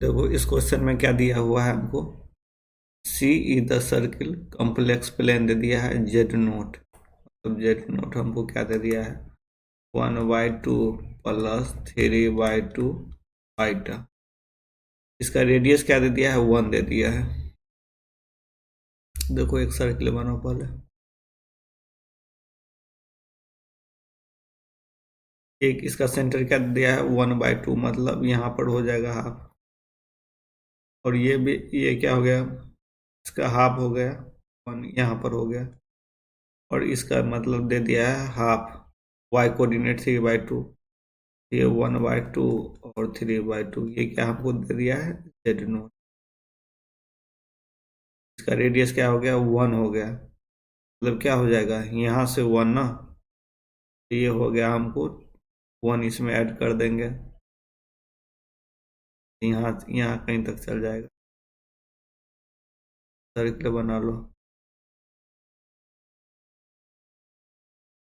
देखो इस क्वेश्चन में क्या दिया हुआ है हमको, सी ई द सर्किल कॉम्प्लेक्स प्लेन दे दिया है जेड नोट। मतलब जेड नोट हमको क्या दे दिया है, 1/2 प्लस 3/2 आइटा। इसका रेडियस क्या दे दिया है, 1 दे दिया है। देखो एक सर्किल बनाओ पहले। एक इसका सेंटर क्या दे दिया है, 1/2, मतलब यहाँ पर हो जाएगा हाफ। और ये भी, ये क्या हो गया, इसका हाफ हो गया, 1 यहाँ पर हो गया। और इसका मतलब दे दिया है हाफ, y कोऑर्डिनेट 3/2, ये 1/2 और 3/2, ये क्या हमको दे दिया है, जेड नोट। इसका रेडियस क्या हो गया, 1 हो गया। मतलब क्या हो जाएगा, यहाँ से 1 ना, ये हो गया हमको 1, इसमें ऐड कर देंगे, यहाँ यहाँ कहीं तक चल जाएगा। सर्किल बना लो,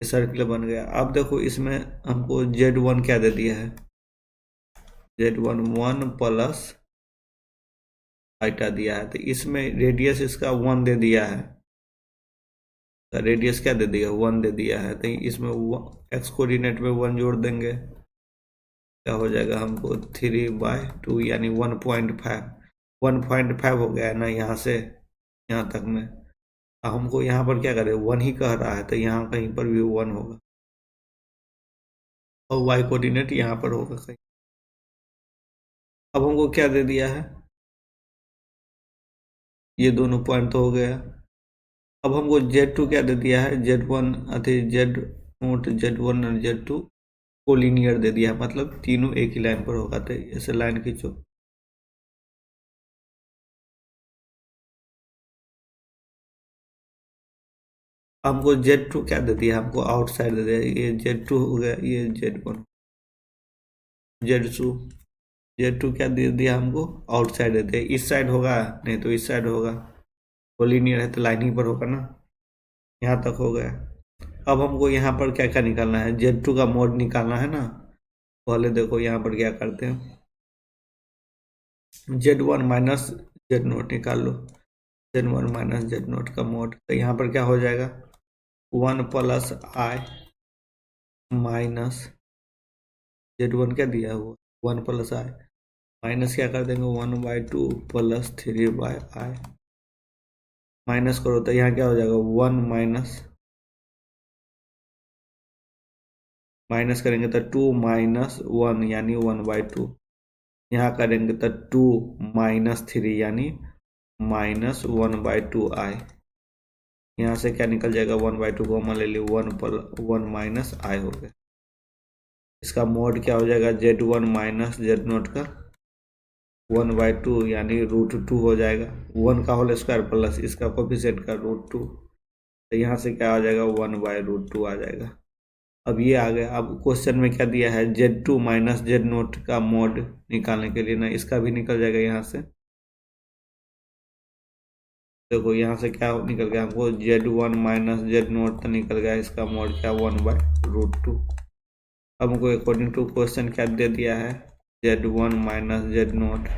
सर्किल बन गया। अब देखो इसमें हमको Z1 क्या दे दिया है, Z1 1 प्लस आइटा दिया है। तो इसमें रेडियस इसका 1 दे दिया है, रेडियस क्या दे दिया, 1 दे दिया है। तो इसमें एक्स कोऑर्डिनेट में 1 जोड़ देंगे, क्या हो जाएगा हमको 3/2 यानी 1.5। 1.5 हो गया है ना यहाँ से यहाँ तक में। अब हमको यहाँ पर क्या करें, 1 ही कह रहा है, तो यहाँ कहीं पर भी 1 होगा और वाई कोऑर्डिनेट यहाँ पर होगा कहीं। अब हमको क्या दे दिया है, ये दोनों पॉइंट तो हो गया। अब हमको Z2 क्या दे दिया है, Z1 अति जेड नोट Z1 और Z2 को लीनियर दे दिया है, मतलब तीनों एक ही लाइन पर होगा। तो ऐसे लाइन खींचो, हमको Z2 क्या दे दिया, हमको आउटसाइड दे दिया, ये Z2 हो गया, ये Z1, Z2 Z2 क्या दे दिया हमको, आउटसाइड देते हैं। इस साइड होगा नहीं तो इस साइड होगा, वो लीनियर है तो लाइन ही पर होगा ना। यहाँ तक हो गया। अब हमको यहाँ पर क्या क्या निकालना है, Z2 का मोड निकालना है ना। पहले देखो यहाँ पर क्या करते हैं, Z1 माइनस जेड नोट निकाल लो, Z1 माइनस जेड नोट का मोड। तो यहाँ पर क्या हो जाएगा, 1 प्लस आई माइनस Z1 क्या दिया हुआ, 1 प्लस आई, माइनस क्या कर देंगे 1/2 प्लस 3/i, माइनस करो तो यहाँ क्या हो जाएगा 1 माइनस, माइनस करेंगे तो 2 माइनस 1 यानी 1/2, यहाँ करेंगे तो 2 माइनस 3 यानी माइनस 1/2i। यहाँ से क्या निकल जाएगा, 1/2 कॉमन ले लियो, 1 माइनस आई हो गया। इसका मोड क्या हो जाएगा, Z1 माइनस जेड नोट का 1/2 यानी √2 हो जाएगा, 1 का होल स्क्वायर प्लस इसका कोफिशिएंट का √2। तो यहाँ से क्या आ जाएगा, 1/√2 आ जाएगा। अब ये आ गया। अब क्वेश्चन में क्या दिया है, Z2 माइनस जेड नोट का मोड निकालने के लिए ना, इसका भी निकल जाएगा यहाँ से। देखो यहाँ से क्या निकल गया हमको, Z1 माइनस जेड नोट तो निकल गया, इसका मोड क्या 1/√2। अब हमको अकॉर्डिंग टू क्वेश्चन क्या दे दिया है, Z1 माइनस जेड नोट,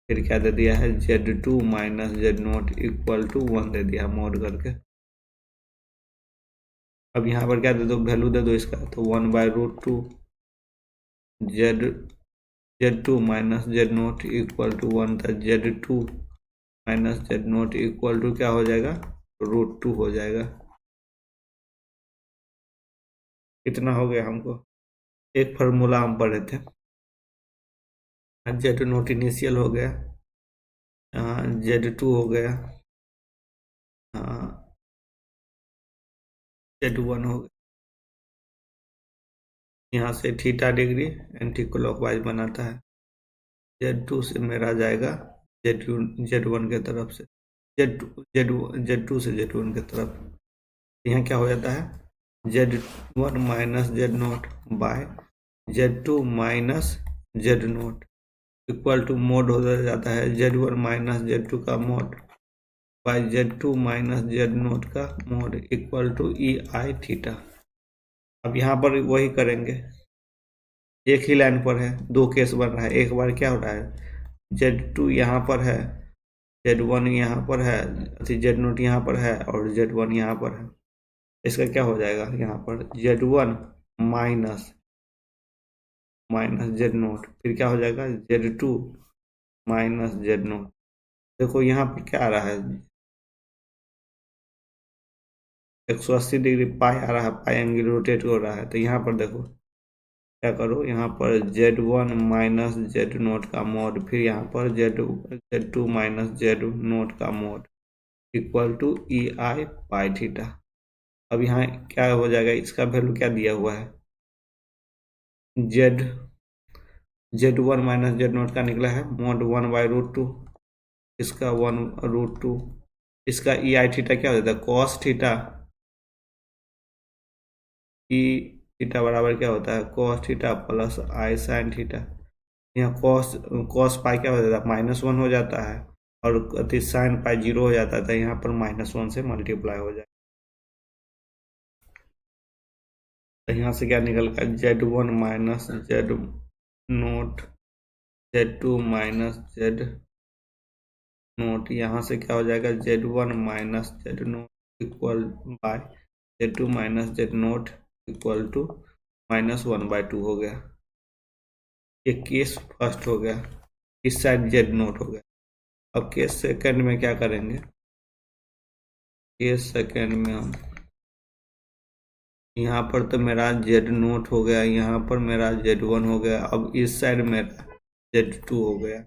फिर क्या दे दिया है Z2 minus Z naught equal to 1 दे दिया मोड करके। अब यहाँ पर क्या दे दो, वैल्यू दे दो इसका, तो 1/√2 Z2 minus Z naught equal to 1 था, Z2 minus Z naught equal to क्या हो जाएगा, √2 हो जाएगा। कितना हो गया हमको, एक फार्मूला हम पढ़े थे, जेड नोट इनिशियल हो गया, Z2 हो गया, Z1 हो गया। यहाँ से थीटा डिग्री एंटी क्लॉकवाइज बनाता है। Z2 से मेरा जाएगा Z1 के तरफ से, Z2 से Z1 के तरफ। यहाँ क्या हो जाता है, Z1 minus Z naught by Z2 minus Z naught equal to mod हो जाता है Z1 माइनस Z2 का mod by Z2 minus Z naught का mod equal to EI theta. अब यहाँ पर वही करेंगे, एक ही लाइन पर है, दो केस बन रहा है। एक बार क्या हो रहा है, Z2 यहाँ पर है, Z1 यहाँ पर है, Z0 यहाँ पर है और Z1 यहाँ पर है। इसका क्या हो जाएगा, यहाँ पर Z1 माइनस Z0, फिर क्या हो जाएगा Z2 माइनस Z0। देखो यहाँ पर क्या आ रहा है, 180 डिग्री पाई आ रहा है, पाई एंगल रोटेट हो रहा है। तो यहाँ पर देखो क्या करो, यहाँ पर Z1 माइनस Z0 का मोड, फिर यहाँ पर Z2 माइनस Z0 का mod equal to EI pi theta. अब यहाँ क्या हो जाएगा, इसका वैल्यू क्या दिया हुआ है, Z1 माइनस Z0 का निकला है मोड 1/√2, इसका 1√2, इसका EI थीटा क्या हो जाता है, कॉस थीटा। ई थीटा बराबर क्या होता है, कॉस थीटा प्लस आई साइन थीटा। यहाँ कॉस पाई क्या हो जाता है, -1 हो जाता है, और अति साइन पाई 0 हो जाता है। तो यहाँ पर -1 से मल्टीप्लाई हो जाए, तो यहाँ से क्या निकल गया, Z1 minus Z0, Z2 minus Z0, यहाँ से क्या हो जाएगा, Z1 minus Z0 equal by Z2 minus Z0 equal to -1/2 हो गया। ये केस फर्स्ट हो गया, इस साइड Z0 हो गया। अब केस सेकंड में क्या करेंगे, केस सेकंड में हम यहाँ पर तो मेरा Z0 हो गया, यहाँ पर मेरा Z1 हो गया, अब इस साइड मेरा Z2 हो गया।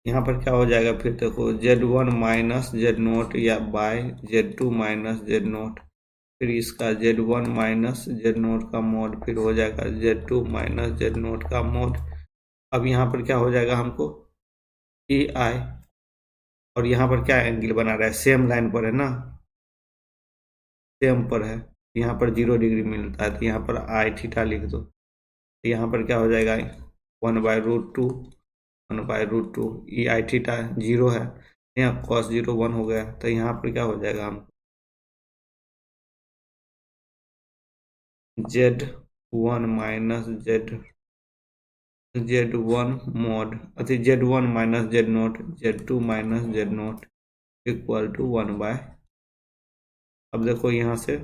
यहाँ पर क्या हो जाएगा, फिर देखो Z1 माइनस Z0 या बाय Z2 माइनस Z0, फिर इसका Z1 माइनस Z0 का मोड, फिर हो जाएगा Z2 माइनस Z0 का मोड। अब यहाँ पर क्या हो जाएगा हमको EI, और यहाँ पर क्या एंगल बना रहा है, सेम लाइन पर है ना, सेम पर है, यहाँ पर 0 डिग्री मिलता है, तो यहाँ पर आई थीटा लिख दो। तो यहाँ पर क्या हो जाएगा 1/√2, 1/√2 EI थीटा 0 है, यहाँ cos 0 1 हो गया। तो यहाँ पर क्या हो जाएगा, हम Z1 minus Z1 mod Z1 minus Z0, Z2 minus Z0 equal to 1/। अब देखो यहाँ से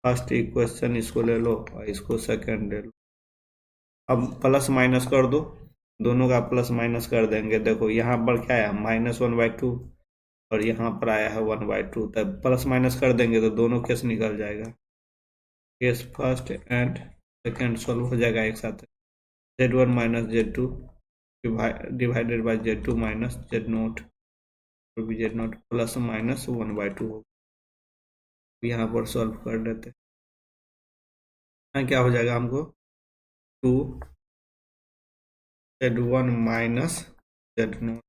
फर्स्ट इक्वेशन इसको ले लो और इसको सेकंड ले लो। अब प्लस माइनस कर दो, दोनों का प्लस माइनस कर देंगे। देखो यहाँ पर क्या है, -1/2 और यहाँ पर आया है 1/2, तब प्लस माइनस कर देंगे तो दोनों केस निकल जाएगा। Case first and second solve हो जाएगा एक साथ। Z1 minus Z2 divided by Z2 minus Z0, Z0 plus minus 1/2 होगा। यहाँ पर सॉल्व कर देते हैं, क्या हो जाएगा हमको 2 Z1 माइनस Z0,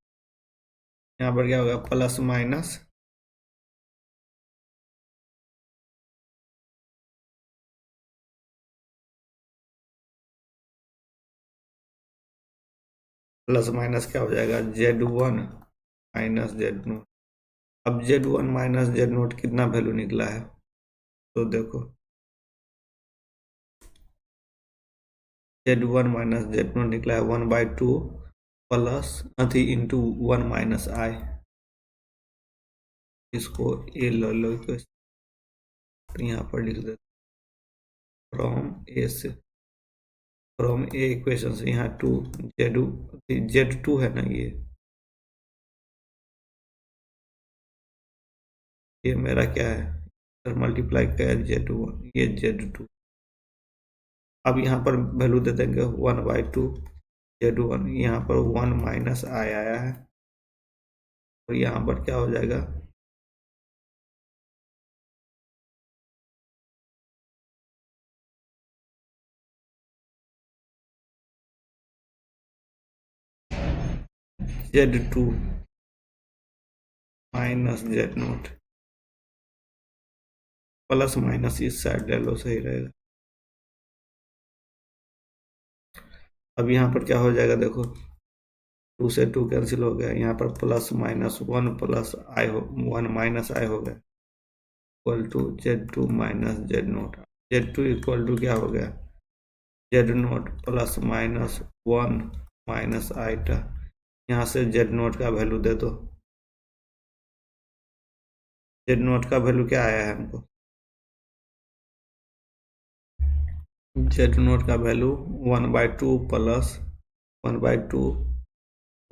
यहाँ पर क्या होगा प्लस माइनस प्लस माइनस क्या हो जाएगा Z1 माइनस Z0। अब Z1 माइनस Z0 कितना वैल्यू निकला है, तो देखो Z1 माइनस Z0 निकला है 1/2 प्लस इंटू 1 माइनस आई, इसको ए लो लो, तो यहाँ पर लिख देते फ्रॉम ए इक्वेशन से यहाँ 2 Z2 है ना, ये मेरा क्या है, मल्टीप्लाई कर Z1, ये Z2। अब यहाँ पर वैल्यू दे देंगे 1/2 Z1, यहाँ पर 1 माइनस आई आया है, और यहाँ पर क्या हो जाएगा Z2 minus Z0, plus minus इस साइड ले लो, सही रहेगा। अब यहाँ पर क्या हो जाएगा, देखो 2 से 2 कैंसिल हो गया, यहाँ पर प्लस माइनस 1 प्लस आई हो 1 माइनस आई हो गया equal to Z2 minus Z0। Z2 equal to क्या हो गया Z0 प्लस माइनस 1 माइनस आईटा, यहाँ से जेड नोट का वैल्यू दे दो। जेड नोट का वैल्यू क्या आया है हमको? जेड नोट का वैल्यू 1/2 प्लस 1/2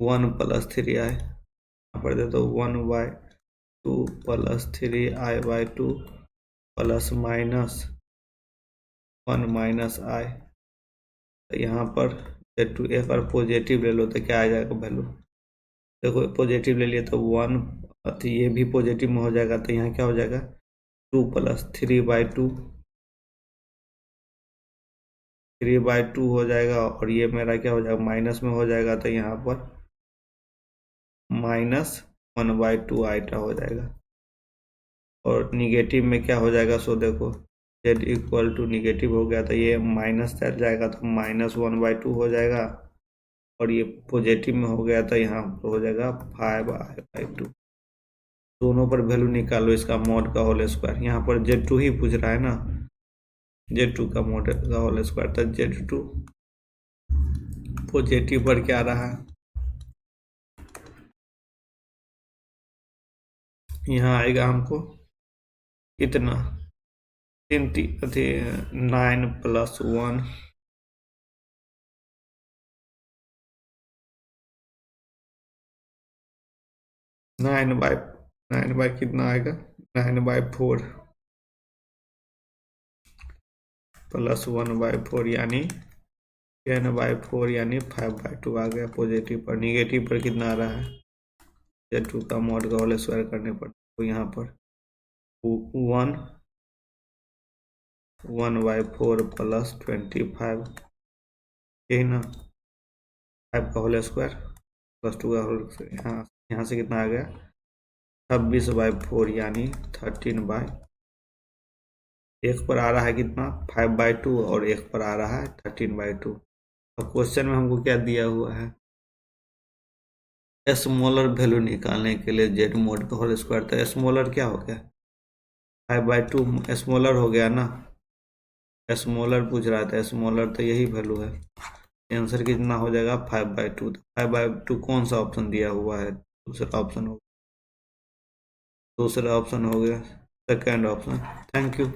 1 + 3i, यहाँ पर दे दो 1/2 + 3i/2 प्लस माइनस 1 - i। तो यहाँ पर Z2 एक बार पॉजिटिव ले लो तो क्या आ जाएगा वैल्यू? देखो पॉजिटिव ले लिए तो 1, ये भी पॉजिटिव में हो जाएगा, तो यहाँ क्या हो जाएगा 2 + 3/2 3/2 हो जाएगा, और ये मेरा क्या हो जाएगा माइनस में हो जाएगा, तो यहाँ पर -1/2 आइटा हो जाएगा। और निगेटिव में क्या हो जाएगा, सो देखो z = निगेटिव हो गया तो ये माइनस चल जाएगा, तो -1/2 हो जाएगा, और ये पॉजिटिव में हो गया तो यहाँ पर हो जाएगा 5i/2। दोनों पर वैल्यू निकालो इसका मॉड का होल स्क्वायर। यहाँ पर Z2 ही पूछ रहा है ना, Z2 का मॉड का होल स्क्वायर, तो Z2 पॉजिटिव पर क्या रहा है, यहाँ आएगा हमको कितना 9 + 1 9 बाई कितना आएगा 9/4 प्लस 1/4 यानी 10/4 यानी 5/2 आ गया पॉजिटिव पर। निगेटिव पर कितना आ रहा है Z2 का मॉड का होल स्क्वायर करने पर, तो यहाँ पर 1/4 प्लस 25, यही ना 5 का होल स्क्वायर प्लस 2 का होल स्क्वायर, यहाँ से कितना आ गया 26/4 यानी 13 एक पर आ रहा है कितना 5/2 और एक पर आ रहा है 13/2। अब क्वेश्चन में हमको क्या दिया हुआ है, स्मॉलर वैल्यू निकालने के लिए जेड मोड का होल स्क्वायर, तो स्मॉलर क्या हो गया 5/2 स्मॉलर हो गया ना, स्मॉलर पूछ रहा था, स्मॉलर तो यही वैल्यू है, आंसर कितना हो जाएगा 5/2। 5/2 कौन सा ऑप्शन दिया हुआ है, दूसरा ऑप्शन हो गया, सेकेंड ऑप्शन। Thank you.